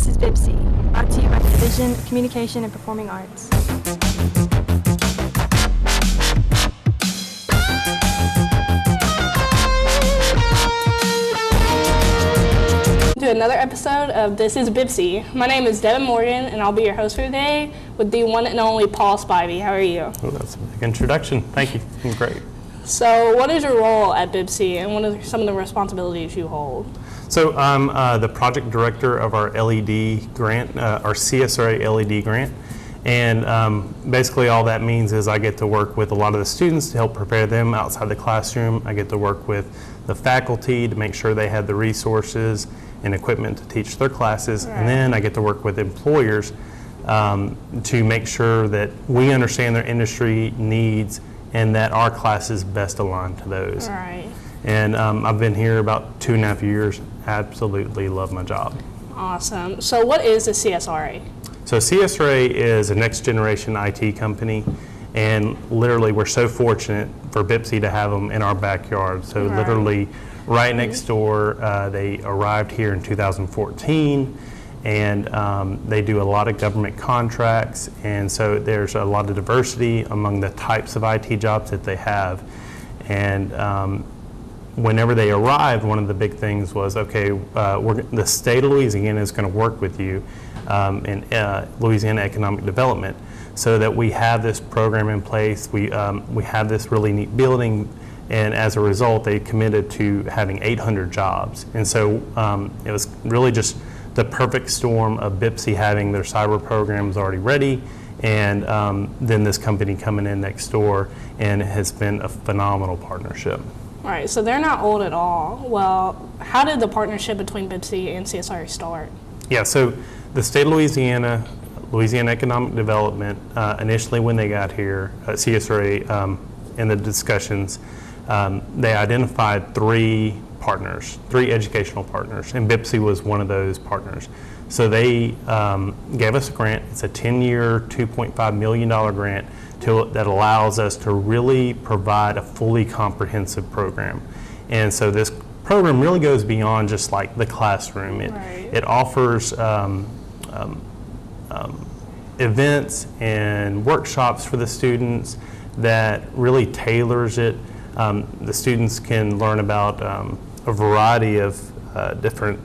This is BIBC, brought to you by the Division of Communication and Performing Arts. To another episode of This is BIBC. My name is Devin Morgan, and I'll be your host for today with the one and only Paul Spivey. How are you? Oh, that's a big introduction. Thank you. I'm great. So what is your role at BIBC, and what are some of the responsibilities you hold? So I'm the project director of our LED grant, our CSRA LED grant. And basically all that means is I get to work with a lot of the students to help prepare them outside the classroom. I get to work with the faculty to make sure they have the resources and equipment to teach their classes. Right. And then I get to work with employers to make sure that we understand their industry needs and that our class is best aligned to those. Right. And I've been here about 2.5 years. Absolutely love my job. Awesome. So what is the CSRA? So CSRA is a next generation IT company, and literally we're so fortunate for BIBC to have them in our backyard. So right. Literally right next door, they arrived here in 2014, and they do a lot of government contracts, and so there's a lot of diversity among the types of IT jobs that they have. And whenever they arrived, one of the big things was, okay, the state of Louisiana is going to work with you in Louisiana Economic Development, so that we have this program in place. We have this really neat building, and as a result, they committed to having 800 jobs. And so it was really just the perfect storm of BIBC having their cyber programs already ready, and then this company coming in next door, and it has been a phenomenal partnership. All right, so they're not old at all. Well, how did the partnership between BIBC and CSRA start? Yeah, so the state of Louisiana, Louisiana Economic Development, initially when they got here, CSRA, in the discussions, they identified three educational partners, and BIBC was one of those partners. So they gave us a grant. It's a 10-year, $2.5 million grant that allows us to really provide a fully comprehensive program. And so this program really goes beyond just like the classroom. It offers events and workshops for the students that really tailors it. The students can learn about a variety of different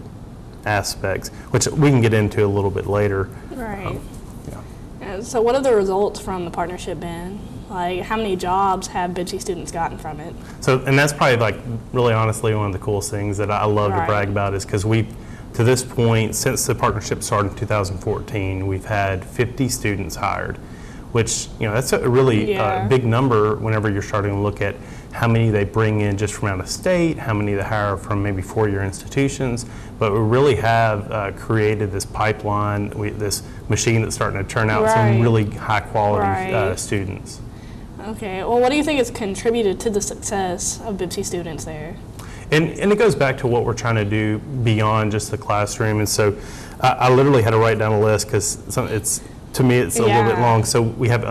aspects, which we can get into a little bit later. Right. So what have the results from the partnership been? Like, how many jobs have BIBC students gotten from it? So, and that's probably like really honestly one of the coolest things that I love to brag about, is because we've, to this point, since the partnership started in 2014, we've had 50 students hired, which, you know, that's a really big number whenever you're starting to look at how many they bring in just from out of state, how many they hire from maybe four-year institutions. But we really have created this pipeline, this machine that's starting to turn out some really high-quality students. Okay, well, what do you think has contributed to the success of BIBC students there? And it goes back to what we're trying to do beyond just the classroom. And so I literally had to write down a list, because to me it's a little bit long. So we have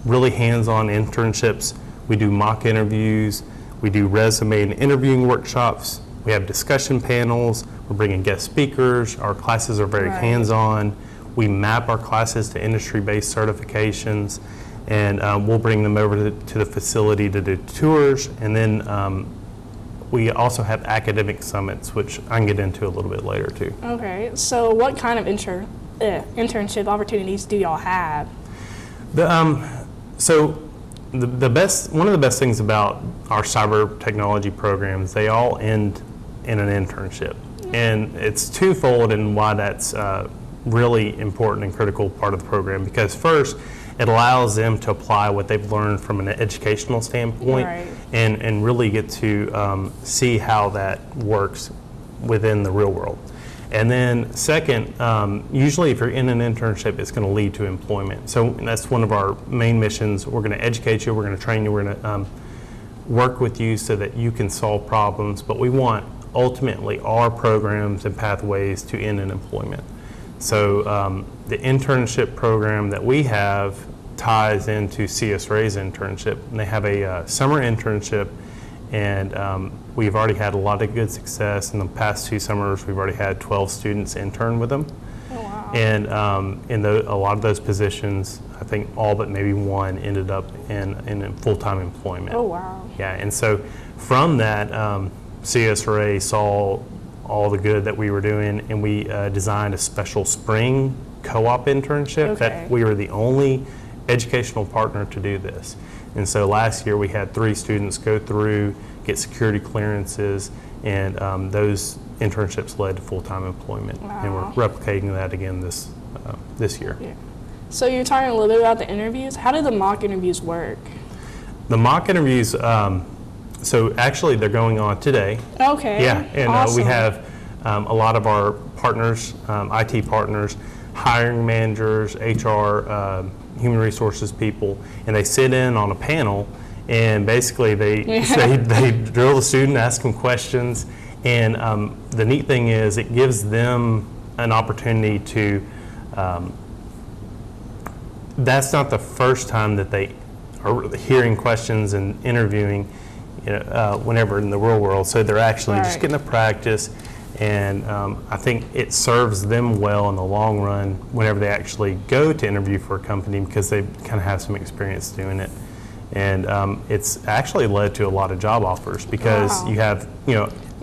really hands-on internships. We do mock interviews. We do resume and interviewing workshops. We have discussion panels. We're bringing guest speakers. Our classes are very hands-on. We map our classes to industry-based certifications, and we'll bring them over to the facility to do tours. And then we also have academic summits, which I can get into a little bit later too. Okay, so what kind of internship opportunities do y'all have? One of the best things about our cyber technology programs, they all end in an internship. And it's twofold in why that's really important and critical part of the program, because first, it allows them to apply what they've learned from an educational standpoint and really get to see how that works within the real world. And then second, usually if you're in an internship, it's going to lead to employment. So that's one of our main missions. We're going to educate you, we're going to train you, we're going to work with you so that you can solve problems, but we want ultimately our programs and pathways to end in employment. So the internship program that we have ties into CSRA's internship, and they have a summer internship, and we've already had a lot of good success. In the past 2 summers, we've already had 12 students intern with them. Oh, And a lot of those positions, I think all but maybe one ended up in full-time employment. Oh, wow. Yeah, and so from that, CSRA saw all the good that we were doing, and we designed a special spring co-op internship that we were the only educational partner to do this. And so last year we had 3 students go through, get security clearances, and those internships led to full-time employment. Wow. And we're replicating that again this year. Yeah. So you're talking a little bit about the interviews. How do the mock interviews work? The mock interviews, so actually they're going on today. Okay. Yeah, and awesome. we have a lot of our partners, IT partners, hiring managers, HR, human resources people, and they sit in on a panel, and basically they drill the student, ask them questions, and the neat thing is it gives them an opportunity to, that's not the first time that they are hearing questions and interviewing, whenever in the real world, so they're actually just getting the practice. And I think it serves them well in the long run whenever they actually go to interview for a company, because they kind of have some experience doing it. And it's actually led to a lot of job offers, because you have,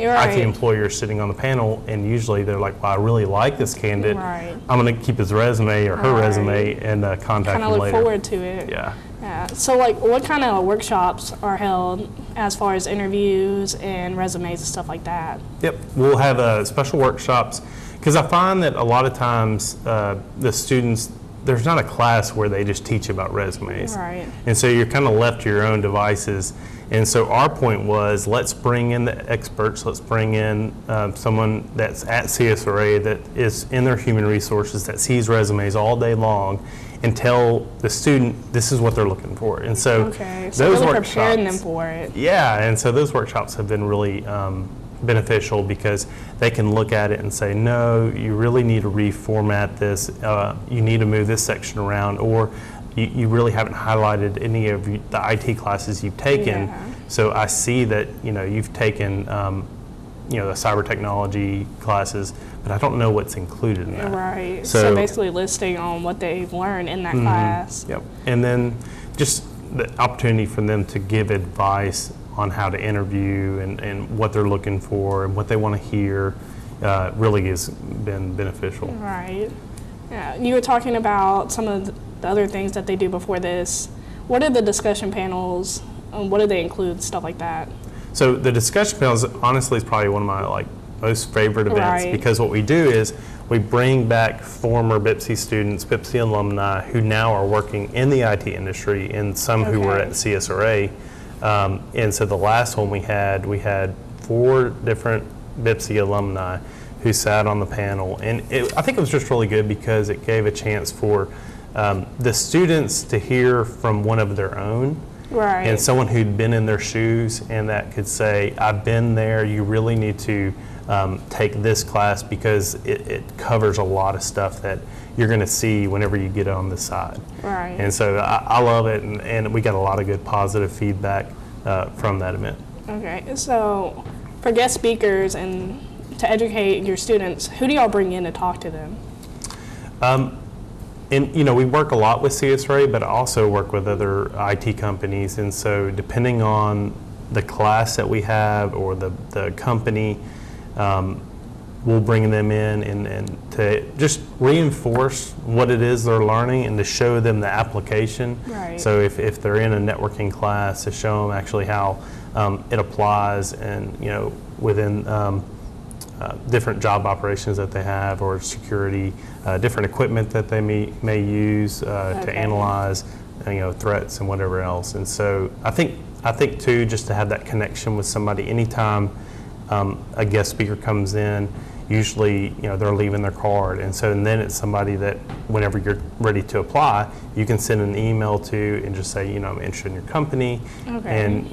IT employers sitting on the panel, and usually they're like, well, I really like this candidate. I'm going to keep his resume or her resume and contact him later. Kind of look forward to it. Yeah. So like, what kind of workshops are held as far as interviews and resumes and stuff like that? Yep, we'll have special workshops, because I find that a lot of times the students, there's not a class where they just teach about resumes. And so you're kind of left to your own devices. And so our point was, let's bring in the experts, let's bring in someone that's at CSRA that is in their human resources, that sees resumes all day long, and tell the student this is what they're looking for. And so, so those really workshops, preparing them for it. Yeah, and so those workshops have been really beneficial, because they can look at it and say, no, you really need to reformat this, you need to move this section around, or you really haven't highlighted any of the IT classes you've taken. So I see that you've taken the cyber technology classes, but I don't know what's included in that. So basically listing on what they've learned in that class. Yep. And then just the opportunity for them to give advice on how to interview and what they're looking for and what they want to hear really has been beneficial. Yeah. You were talking about some of the other things that they do before this. What are the discussion panels? What do they include? Stuff like that. So the discussion panels, honestly, is probably one of my most favorite events, because what we do is we bring back former BIPC students, BIPC alumni, who now are working in the IT industry, and some who were at CSRA. And so the last one we had 4 different BIPC alumni who sat on the panel, and I think it was just really good, because it gave a chance for the students to hear from one of their own. And someone who'd been in their shoes, and that could say, I've been there, you really need to take this class, because it covers a lot of stuff that you're going to see whenever you get on the side. And so I love it, and we got a lot of good positive feedback from that event. So for guest speakers and to educate your students, who do y'all bring in to talk to them? And we work a lot with CSRA, but I also work with other IT companies, and so depending on the class that we have or the company, we'll bring them in and to just reinforce what it is they're learning and to show them the application. So if they're in a networking class, to show them actually how it applies, and within different job operations that they have, or security, different equipment that they may use to analyze threats and whatever else. And so I think too, just to have that connection with somebody anytime a guest speaker comes in, usually they're leaving their card, and then it's somebody that whenever you're ready to apply, you can send an email to and just say, I'm interested in your company, and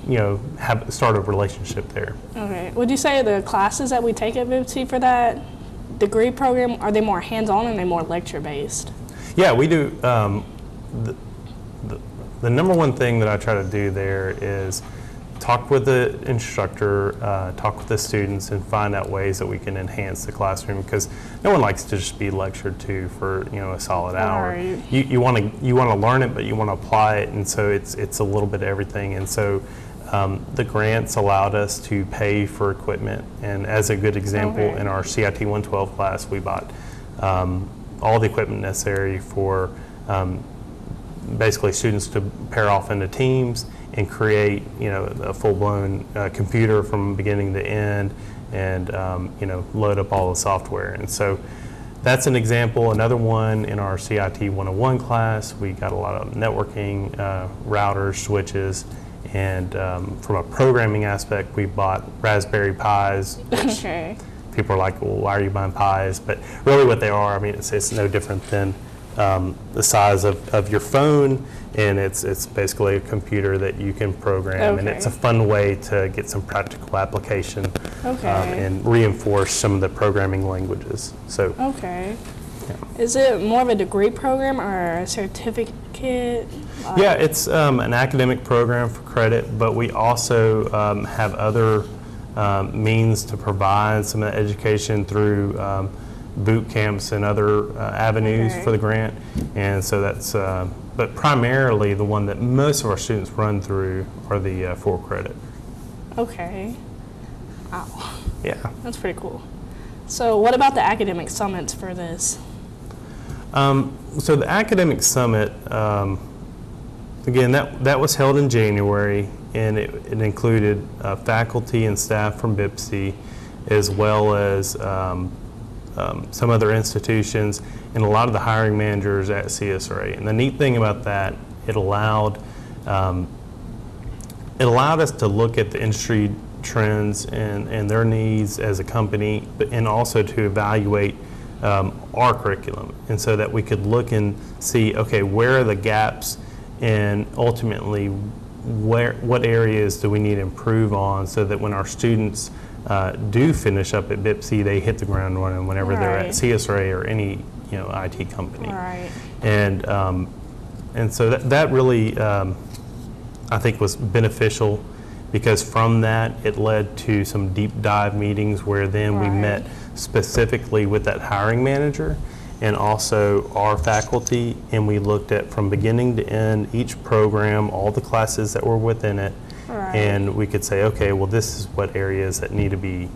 start a relationship there. Would you say the classes that we take at BIPC for that degree program, are they more hands-on, or are they more lecture-based? Yeah, we do. The number one thing that I try to do there is talk with the instructor, talk with the students, and find out ways that we can enhance the classroom, because no one likes to just be lectured to for a solid hour. Right. You want to learn it, but you want to apply it, and so it's a little bit of everything. And so the grants allowed us to pay for equipment, and as a good example, in our CIT 112 class, we bought all the equipment necessary for basically students to pair off into teams and create, a full-blown computer from beginning to end, and load up all the software. And so that's an example. Another one in our CIT 101 class, we got a lot of networking, routers, switches, and from a programming aspect, we bought Raspberry Pis, which people are like, well, why are you buying Pis? But really what they are, I mean, it's no different than the size of your phone, and it's basically a computer that you can program, and it's a fun way to get some practical application and reinforce some of the programming languages. So is it more of a degree program or a certificate? Yeah, it's an academic program for credit, but we also have other means to provide some of the education through boot camps and other avenues for the grant. And so that's, but primarily the one that most of our students run through are the 4 credit. Okay. Wow. Yeah. That's pretty cool. So what about the academic summits for this? So the academic summit, again, that was held in January, and it included faculty and staff from BIPC, as well as some other institutions, and a lot of the hiring managers at CSRA. And the neat thing about that, it allowed us to look at the industry trends and their needs as a company, and also to evaluate our curriculum, and so that we could look and see, okay, where are the gaps, and ultimately what areas do we need to improve on, so that when our students do finish up at BIPC, they hit the ground running whenever they're at CSRA or any IT company. And so that really I think was beneficial, because from that it led to some deep dive meetings where then we met specifically with that hiring manager and also our faculty, and we looked at from beginning to end each program, all the classes that were within it, and we could say, okay, well, this is what areas that need to be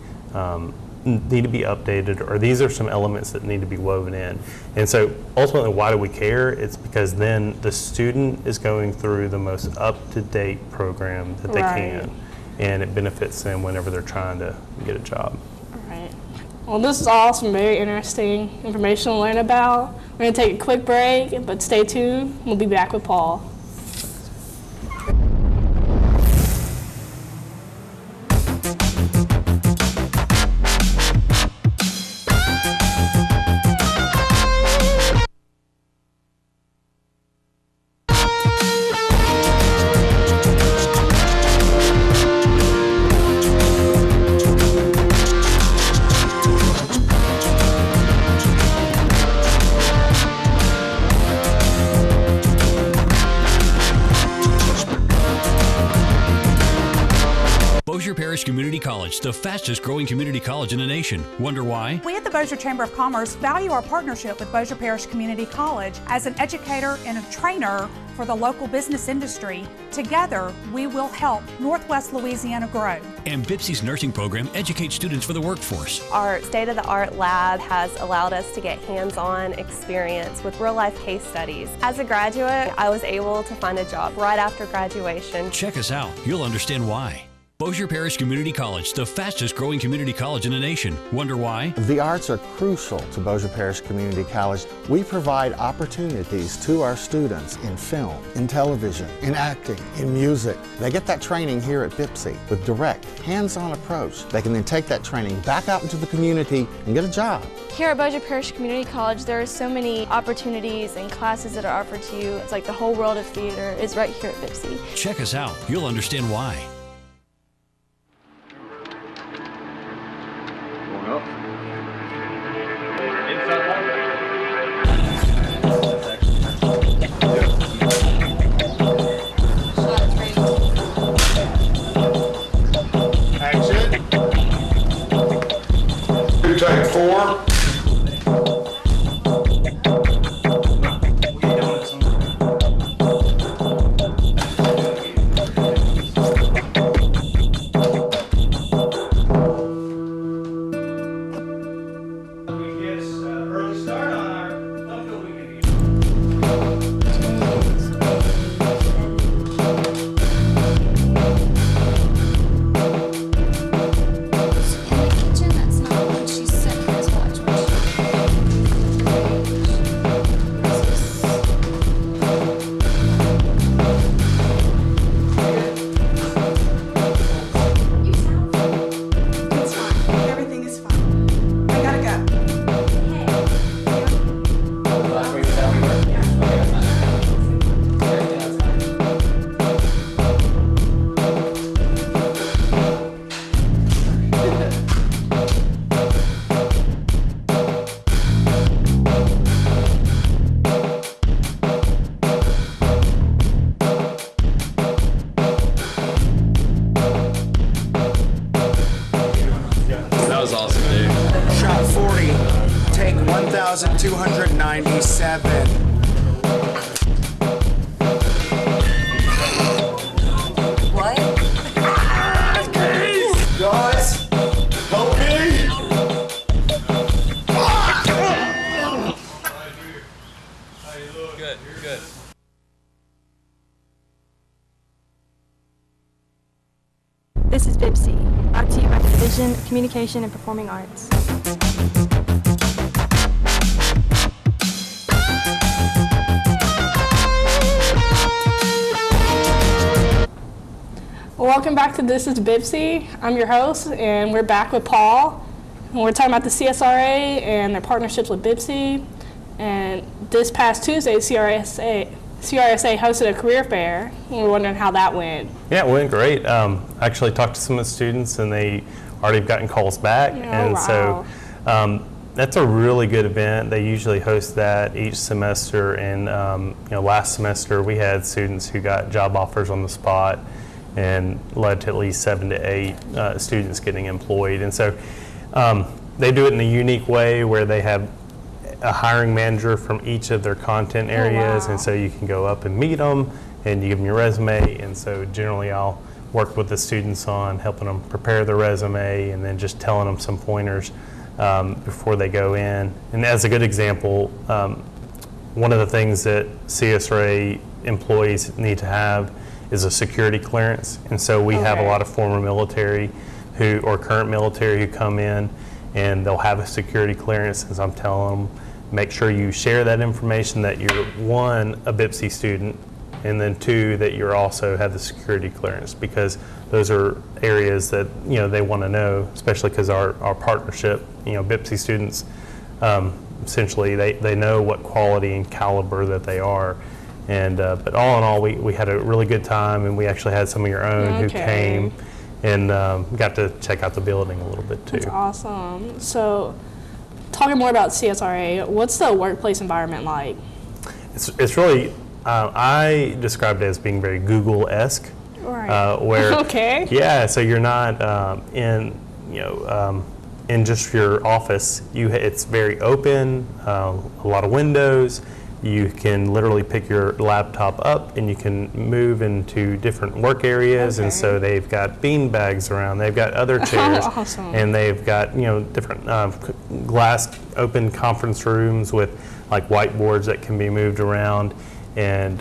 updated, or these are some elements that need to be woven in. And so ultimately, why do we care? It's because then the student is going through the most up-to-date program that they can, and it benefits them whenever they're trying to get a job. Well, this is all some very interesting information to learn about. We're going to take a quick break, but stay tuned. We'll be back with Paul. Community College, the fastest growing community college in the nation. Wonder why? We at the Bossier Chamber of Commerce value our partnership with Bossier Parish Community College as an educator and a trainer for the local business industry. Together, we will help Northwest Louisiana grow. And BIPC's nursing program educates students for the workforce. Our state-of-the-art lab has allowed us to get hands-on experience with real-life case studies. As a graduate, I was able to find a job right after graduation. Check us out. You'll understand why. Bossier Parish Community College, the fastest growing community college in the nation. Wonder why? The arts are crucial to Bossier Parish Community College. We provide opportunities to our students in film, in television, in acting, in music. They get that training here at BIPC with direct, hands-on approach. They can then take that training back out into the community and get a job. Here at Bossier Parish Community College, there are so many opportunities and classes that are offered to you. It's like the whole world of theater is right here at BIPC. Check us out. You'll understand why. 1,297. What? Guys, help me! Good, good. This is BIPC, brought to you by the Division of Communication and Performing Arts. Welcome back to This is BIPC. I'm your host, and we're back with Paul. And we're talking about the CSRA and their partnerships with BIPC. And this past Tuesday, CRSA hosted a career fair. And we're wondering how that went. Yeah, it went great. I actually talked to some of the students, and they already have gotten calls back. And wow. So that's a really good event. They usually host that each semester. And last semester we had students who got job offers on the spot, and led to at least 7 to 8 students getting employed. And so they do it in a unique way where they have a hiring manager from each of their content areas. Wow. And so you can go up and meet them, and you give them your resume. And so generally I'll work with the students on helping them prepare their resume, and then just telling them some pointers before they go in. And as a good example, one of the things that CSRA employees need to have is a security clearance. And so we have a lot of former military or current military who come in, and they'll have a security clearance. As I'm telling them, make sure you share that information, that you're, 1, a BIPC student, and then 2, that you also have the security clearance, because those are areas that they want to know, especially because our partnership, BIPC students, essentially they know what quality and caliber that they are. And but all in all, we had a really good time, and we actually had some of your own who came and got to check out the building a little bit too. That's awesome. So, talking more about CSRA, what's the workplace environment like? It's really, I described it as being very Google-esque. Right. Where, okay. Yeah, so you're not in just your office. It's very open, a lot of windows. You can literally pick your laptop up, and you can move into different work areas. And so they've got bean bags around. They've got other chairs, awesome. And they've got different glass open conference rooms with like whiteboards that can be moved around. And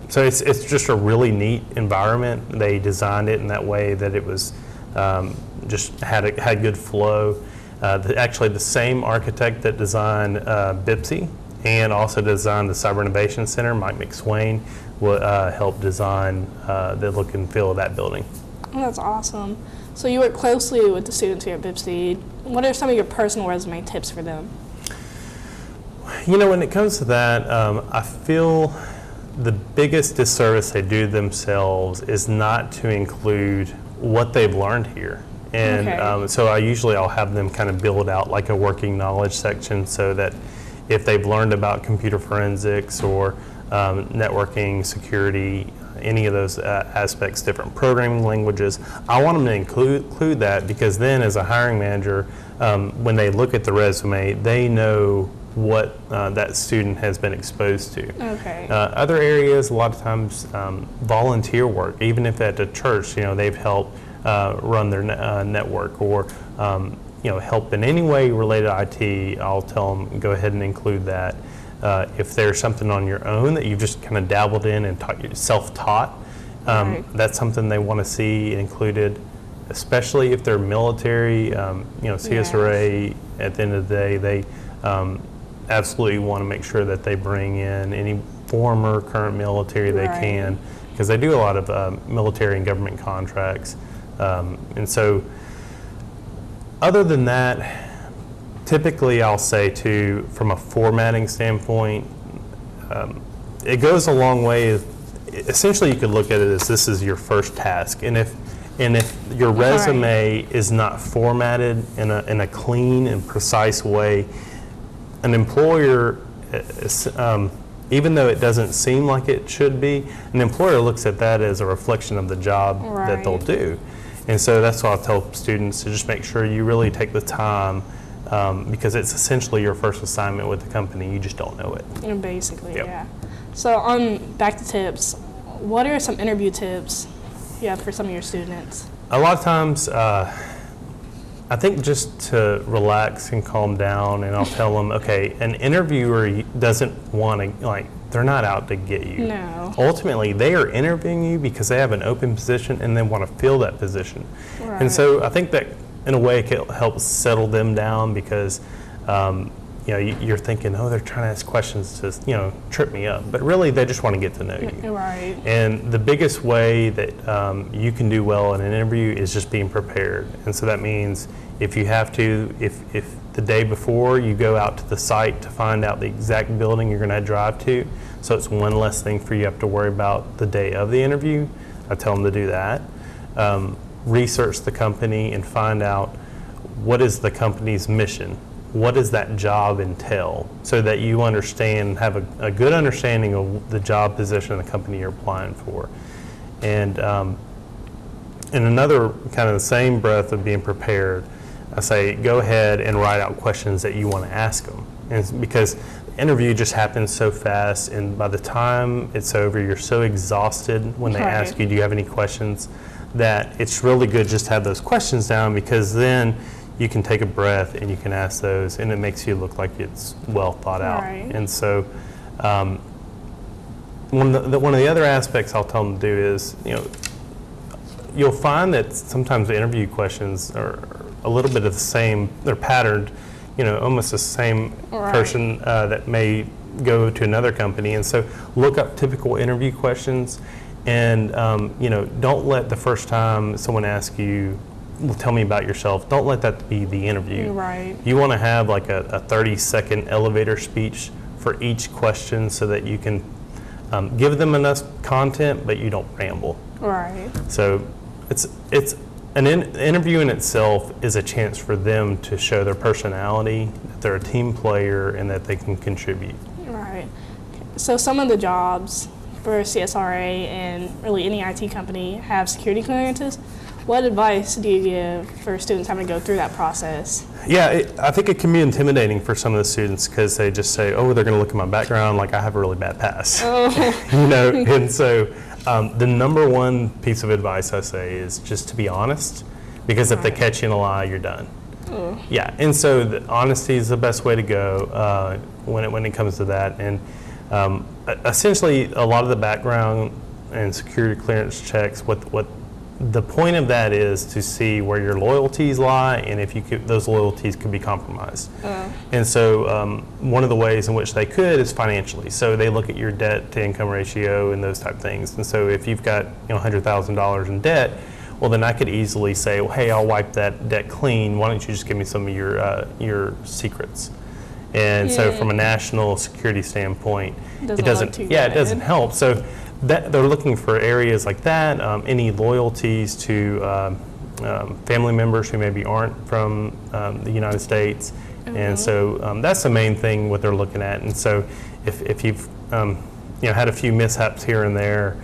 so it's just a really neat environment. They designed it in that way that it was just had good flow. Actually, the same architect that designed BIPC and also designed the Cyber Innovation Center, Mike McSwain, will help design the look and feel of that building. Oh, that's awesome. So you work closely with the students here at BIPC. What are some of your personal resume tips for them? When it comes to that, I feel the biggest disservice they do themselves is not to include what they've learned here. And so I'll have them kind of build out like a working knowledge section, so that if they've learned about computer forensics or networking, security, any of those aspects, different programming languages, I want them to include that, because then as a hiring manager, when they look at the resume, they know what that student has been exposed to. Other areas, a lot of times, volunteer work, even if at a church, they've helped run their network, or help in any way related to IT, I'll tell them, go ahead and include that. If there's something on your own that you've just kind of dabbled in and self-taught, that's something they want to see included, especially if they're military. CSRA, at the end of the day, they absolutely want to make sure that they bring in any former, current military they can, because they do a lot of military and government contracts. And so, other than that, typically I'll say too, from a formatting standpoint, it goes a long way. Essentially, you could look at it as this is your first task, and if your resume is not formatted in a clean and precise way, an employer, even though it doesn't seem like it should be, an employer looks at that as a reflection of the job that they'll do. And so that's why I tell students to just make sure you really take the time because it's essentially your first assignment with the company. You just don't know it. Basically, Yep. yeah. So back to tips. What are some interview tips you have for some of your students? A lot of times, I think just to relax and calm down, and I'll tell them, okay, an interviewer doesn't want to, like, they're not out to get you. No. Ultimately, they are interviewing you because they have an open position and they want to fill that position. Right. And so I think that in a way it helps settle them down because you're thinking, oh, they're trying to ask questions to trip me up, but really they just want to get to know you. Right. And the biggest way that you can do well in an interview is just being prepared. And so that means if you have to, if the day before you go out to the site to find out the exact building you're going to drive to, so it's one less thing for you have to worry about the day of the interview, I tell them to do that. Research the company and find out what is the company's mission. What does that job entail, so that you understand, have a good understanding of the job position of the company you're applying for. And in another kind of the same breath of being prepared, I say go ahead and write out questions that you want to ask them. And because the interview just happens so fast, and by the time it's over, you're so exhausted when they ask you, do you have any questions, that it's really good just to have those questions down, because then you can take a breath and you can ask those, and it makes you look like it's well thought out. Right. And so one of the other aspects I'll tell them to do is, you'll find that sometimes the interview questions are a little bit of the same, they're patterned, almost the same person that may go to another company. And so look up typical interview questions, and don't let the first time someone asks you, well, tell me about yourself, don't let that be the interview. Right. You want to have like a 30-second elevator speech for each question, so that you can give them enough content, but you don't ramble. Right. So it's an interview in itself is a chance for them to show their personality, that they're a team player, and that they can contribute. Right. So some of the jobs for CSRA and really any IT company have security clearances. What advice do you give for students having to go through that process? Yeah, I think it can be intimidating for some of the students, because they just say, oh, they're going to look at my background like I have a really bad past. Oh. And so the number one piece of advice I say is just to be honest, because if they catch you in a lie, you're done. Oh. Yeah, and so the honesty is the best way to go when it comes to that. And essentially, a lot of the background and security clearance checks, what the point of that is to see where your loyalties lie, and if those loyalties could be compromised. And so one of the ways in which they could is financially. So they look at your debt to income ratio and those type of things. And so if you've got $100,000 in debt, well, then I could easily say, well, hey, I'll wipe that debt clean. Why don't you just give me some of your secrets? And so from a national security standpoint, it doesn't help. So they're looking for areas like that, any loyalties to family members who maybe aren't from the United States. And so that's the main thing what they're looking at. And so if you've had a few mishaps here and there,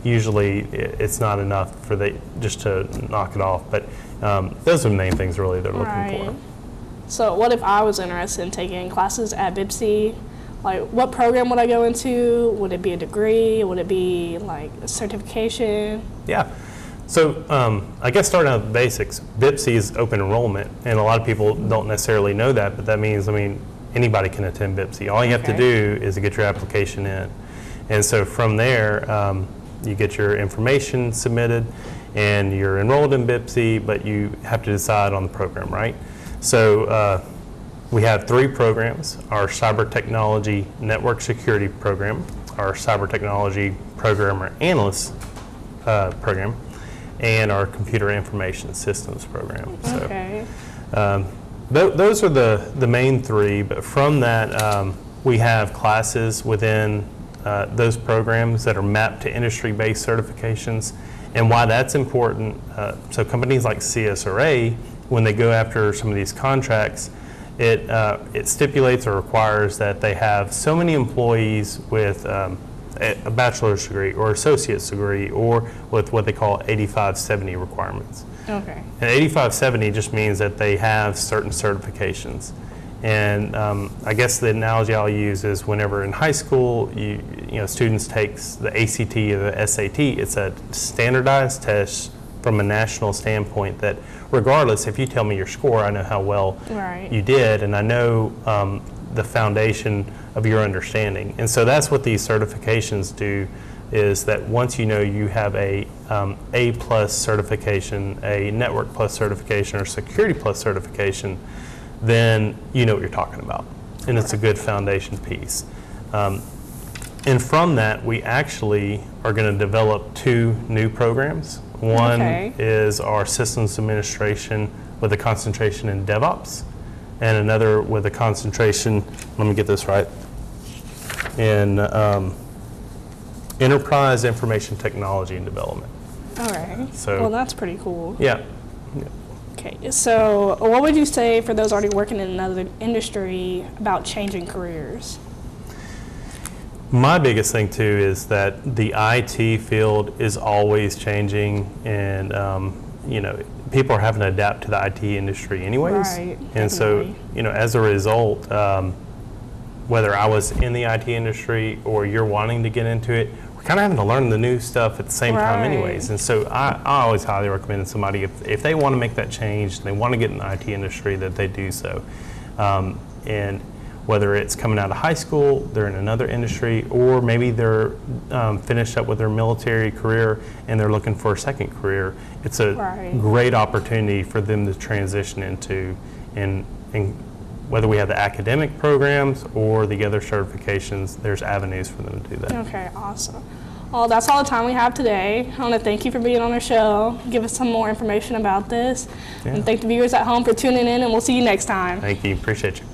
usually it's not enough for just to knock it off. But those are the main things really they're looking for. So what if I was interested in taking classes at BIPC? Like, what program would I go into? Would it be a degree? Would it be like a certification? Yeah. So I guess starting out with the basics, BIPC is open enrollment, and a lot of people don't necessarily know that, but that means, anybody can attend BIPC. All you have to do is to get your application in. And so from there, you get your information submitted, and you're enrolled in BIPC, but you have to decide on the program, right? So we have 3 programs: our Cyber Technology Network Security program, our Cyber Technology Programmer Analyst program, and our Computer Information Systems program. So those are the main 3, but from that we have classes within those programs that are mapped to industry-based certifications. And why that's important, so companies like CSRA, when they go after some of these contracts, it stipulates or requires that they have so many employees with a bachelor's degree or associate's degree, or with what they call 8570 requirements. Okay. And 8570 just means that they have certain certifications. And I guess the analogy I'll use is whenever in high school, you know, students takes the ACT or the SAT, it's a standardized test from a national standpoint that regardless, if you tell me your score, I know how well you did, and I know the foundation of your understanding. And so that's what these certifications do, is that once you know you have a A+ certification, a Network Plus certification, or Security Plus certification, then you know what you're talking about. And it's a good foundation piece. And from that, we actually are going to develop 2 new programs. One is our systems administration with a concentration in DevOps, and another with a concentration, let me get this right, in enterprise information technology and development. All right. So, well, that's pretty cool. Yeah. Okay, so what would you say for those already working in another industry about changing careers? My biggest thing too is that the IT field is always changing, and you know, people are having to adapt to the IT industry anyways. Right. And so, you know, as a result, whether I was in the IT industry or you're wanting to get into it, we're kind of having to learn the new stuff at the same time anyways. And so I always highly recommend somebody, if they want to make that change, they want to get in the IT industry, that they do so. And whether it's coming out of high school, they're in another industry, or maybe they're finished up with their military career and they're looking for a second career, it's a great opportunity for them to transition into. And whether we have the academic programs or the other certifications, there's avenues for them to do that. Okay, awesome. Well, that's all the time we have today. I want to thank you for being on our show, give us some more information about this, and thank the viewers at home for tuning in, and we'll see you next time. Thank you, appreciate you.